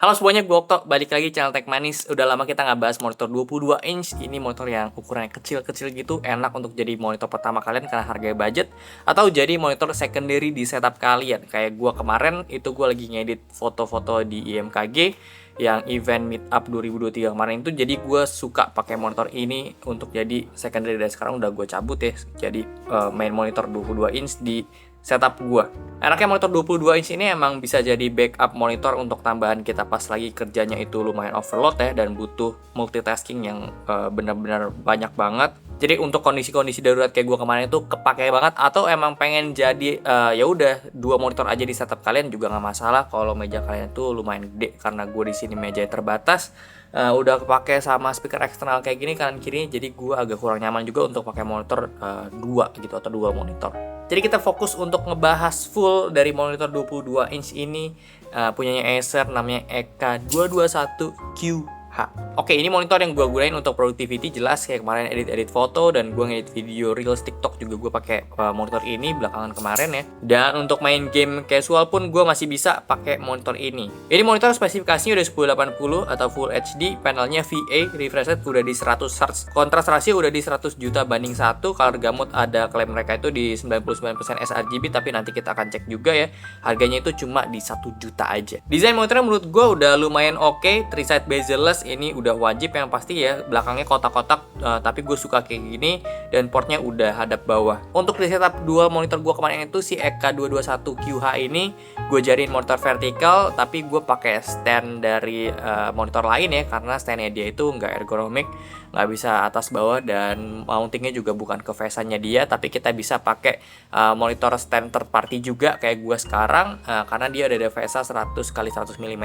Halo semuanya, gue Okto, balik lagi channel Tech Manis. Udah lama kita nggak bahas monitor 22 inch. Ini monitor yang ukurannya kecil-kecil gitu, enak untuk jadi monitor pertama kalian karena harganya budget, atau jadi monitor secondary di setup kalian. Kayak gue kemarin, itu gue lagi ngedit foto-foto di IMKG yang event Meetup 2023 kemarin itu, jadi gue suka pakai monitor ini untuk jadi secondary, dan sekarang udah gue cabut ya, jadi main monitor 22 inch di setup gue. Enaknya monitor 22 inch ini emang bisa jadi backup monitor untuk tambahan kita pas lagi kerjanya itu lumayan overload ya, dan butuh multitasking yang benar-benar banyak banget. Jadi untuk kondisi-kondisi darurat kayak gue kemarin itu kepake banget, atau emang pengen jadi ya udah 2 monitor aja di setup kalian juga nggak masalah kalau meja kalian itu lumayan gede, karena gue di sini meja terbatas. Udah kepake sama speaker eksternal kayak gini kanan kiri, jadi gue agak kurang nyaman juga untuk pakai monitor 2 gitu, atau 2 monitor. Jadi kita fokus untuk ngebahas full dari monitor 22 inch ini, punyanya Acer, namanya EK221QH. Oke, ini monitor yang gue gunain untuk productivity, jelas kayak kemarin edit-edit foto, dan gue ngedit video Reels TikTok juga gue pakai monitor ini belakangan kemarin ya. Dan untuk main game casual pun gue masih bisa pakai monitor ini. Ini monitor spesifikasinya udah 1080 atau Full HD, panelnya VA, refresh rate udah di 100 Hz, kontras rasio udah di 100 juta banding 1, color gamut ada klaim mereka itu di 99% sRGB, tapi nanti kita akan cek juga ya. Harganya itu cuma di 1 juta aja. Desain monitornya menurut gue udah lumayan oke, 3-side bezel-less ini udah wajib yang pasti ya, belakangnya kotak-kotak, tapi gue suka kayak gini, dan portnya udah hadap bawah. Untuk di setup dual monitor gue kemarin itu, si EK221QH ini gue jadiin monitor vertikal, tapi gue pakai stand dari monitor lain ya, karena standnya dia itu nggak ergonomik, nggak bisa atas bawah, dan mountingnya juga bukan ke face-nya dia, tapi kita bisa pakai monitor stand third party juga kayak gue sekarang, karena dia ada VSA 100x100 mm.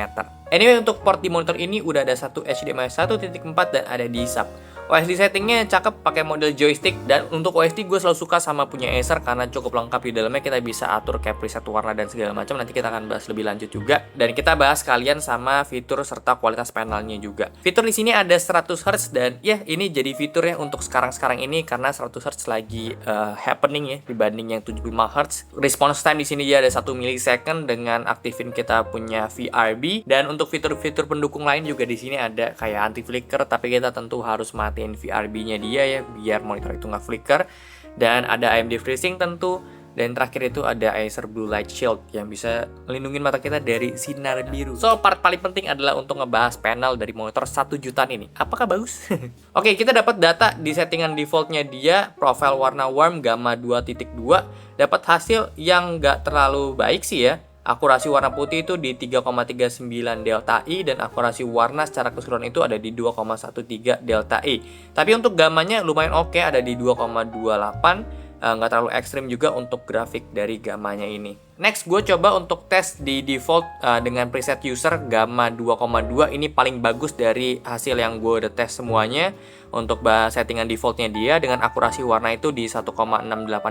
Anyway, untuk port di monitor ini udah ada satu HDMI 1.4 dan ada D-Sub. OSD settingnya cakep, pakai model joystick, dan untuk OSD gue selalu suka sama punya Acer karena cukup lengkap. Di dalamnya kita bisa atur kayak preset warna dan segala macam, nanti kita akan bahas lebih lanjut juga, dan kita bahas kalian sama fitur serta kualitas panelnya juga. Fitur di sini ada 100 Hz, dan ya ini jadi fitur ya untuk sekarang ini, karena 100 Hz lagi happening ya dibanding yang 75 Hz. Response time di sini dia ada 1 millisecond dengan aktifin kita punya VRB, dan untuk fitur-fitur pendukung lain juga di sini ada kayak anti flicker, tapi kita tentu harus matiin VRB-nya dia ya, biar monitor itu nggak flicker. Dan ada AMD FreeSync tentu, dan terakhir itu ada Acer Blue Light Shield yang bisa melindungi mata kita dari sinar biru. So, part paling penting adalah untuk ngebahas panel dari monitor 1 jutaan ini. Apakah bagus? Oke, kita dapat data di settingan defaultnya dia, profile warna warm gamma 2.2, dapat hasil yang nggak terlalu baik sih ya. Akurasi warna putih itu di 3,39 delta I, dan akurasi warna secara keseluruhan itu ada di 2,13 delta I. Tapi untuk gamanya lumayan oke, ada di 2,28. Nggak terlalu ekstrim juga untuk grafik dari gamanya ini. Next, gue coba untuk tes di default dengan preset user gamma 2,2. Ini paling bagus dari hasil yang gue udah tes semuanya. Untuk settingan defaultnya dia dengan akurasi warna itu di 1,68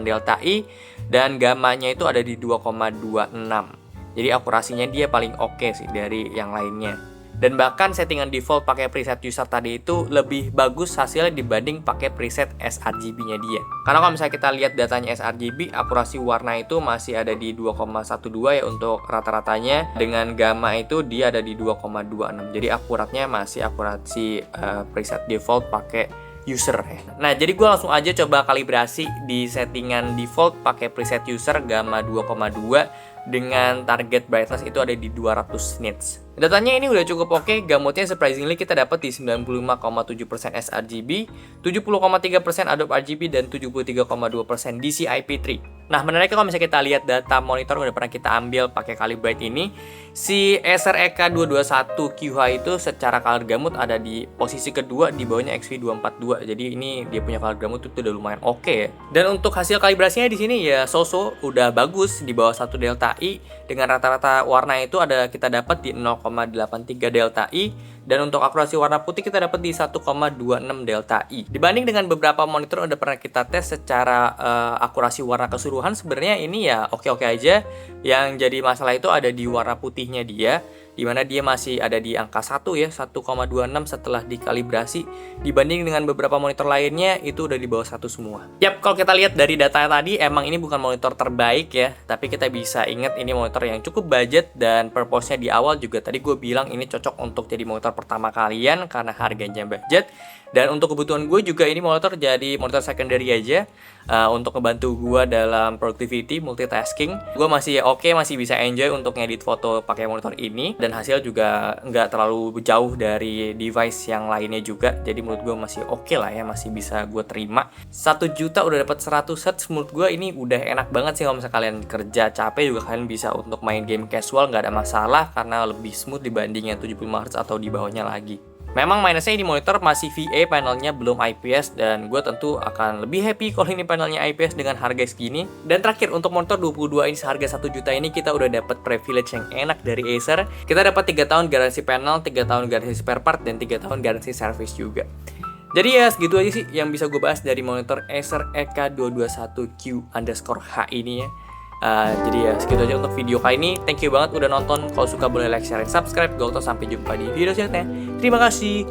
delta I, dan gamanya itu ada di 2,26. Jadi akurasinya dia paling oke sih dari yang lainnya. Dan bahkan settingan default pakai preset user tadi itu lebih bagus hasilnya dibanding pakai preset sRGB-nya dia. Karena kalau misalnya kita lihat datanya sRGB, akurasi warna itu masih ada di 2,12 ya untuk rata-ratanya. Dengan gamma itu dia ada di 2,26. Jadi akuratnya masih akurasi preset default pakai user ya. Nah, jadi gue langsung aja coba kalibrasi di settingan default pakai preset user gamma 2,2 dengan target brightness itu ada di 200 nits. Datanya ini udah cukup oke, gamutnya surprisingly kita dapat di 95,7% sRGB, 70,3% Adobe RGB, dan 73,2% DCI-P3. Nah, menariknya kalau misalnya kita lihat data monitor udah pernah kita ambil pakai Calibrate ini, si Acer EK221QH itu secara color gamut ada di posisi kedua, di bawahnya XV242. Jadi ini dia punya color gamut itu udah lumayan oke ya. Dan untuk hasil kalibrasinya di sini ya so-so, udah bagus di bawah 1 delta I, dengan rata-rata warna itu ada kita dapat di 0,83 delta I, dan untuk akurasi warna putih kita dapat di 1,26 delta I. Dibanding dengan beberapa monitor udah pernah kita tes secara akurasi warna keseluruhan, sebenarnya ini ya oke-oke aja. Yang jadi masalah itu ada di warna putihnya dia, dimana dia masih ada di angka 1 ya, 1,26 setelah dikalibrasi. Dibanding dengan beberapa monitor lainnya, itu udah di bawah 1 semua. Yap, kalau kita lihat dari data tadi, emang ini bukan monitor terbaik ya, tapi kita bisa ingat ini monitor yang cukup budget, dan purpose-nya di awal juga tadi gue bilang ini cocok untuk jadi monitor pertama kalian karena harganya budget. Dan untuk kebutuhan gue juga ini monitor jadi monitor secondary aja, untuk ngebantu gue dalam productivity, multitasking. Gue masih oke, masih bisa enjoy untuk ngedit foto pakai monitor ini, dan hasil juga nggak terlalu jauh dari device yang lainnya juga. Jadi menurut gue masih oke lah ya, masih bisa gue terima. 1 juta udah dapat 100 Hz, menurut gue ini udah enak banget sih. Kalau misalnya kalian kerja capek juga kalian bisa untuk main game casual nggak ada masalah, karena lebih smooth dibanding yang 75 Hz atau di bawahnya lagi. Memang minusnya ini monitor masih VA, panelnya belum IPS, dan gue tentu akan lebih happy kalau ini panelnya IPS dengan harga segini. Dan terakhir, untuk monitor 22 inch harga 1 juta ini kita udah dapat privilege yang enak dari Acer. Kita dapat 3 tahun garansi panel, 3 tahun garansi spare part, dan 3 tahun garansi service juga. Jadi ya segitu aja sih yang bisa gue bahas dari monitor Acer EK221Q_H ini ya. Jadi ya segitu aja untuk video kali ini. Thank you banget udah nonton. Kalau suka boleh like, share, dan subscribe. Gue sampai jumpa di video selanjutnya. Terima kasih.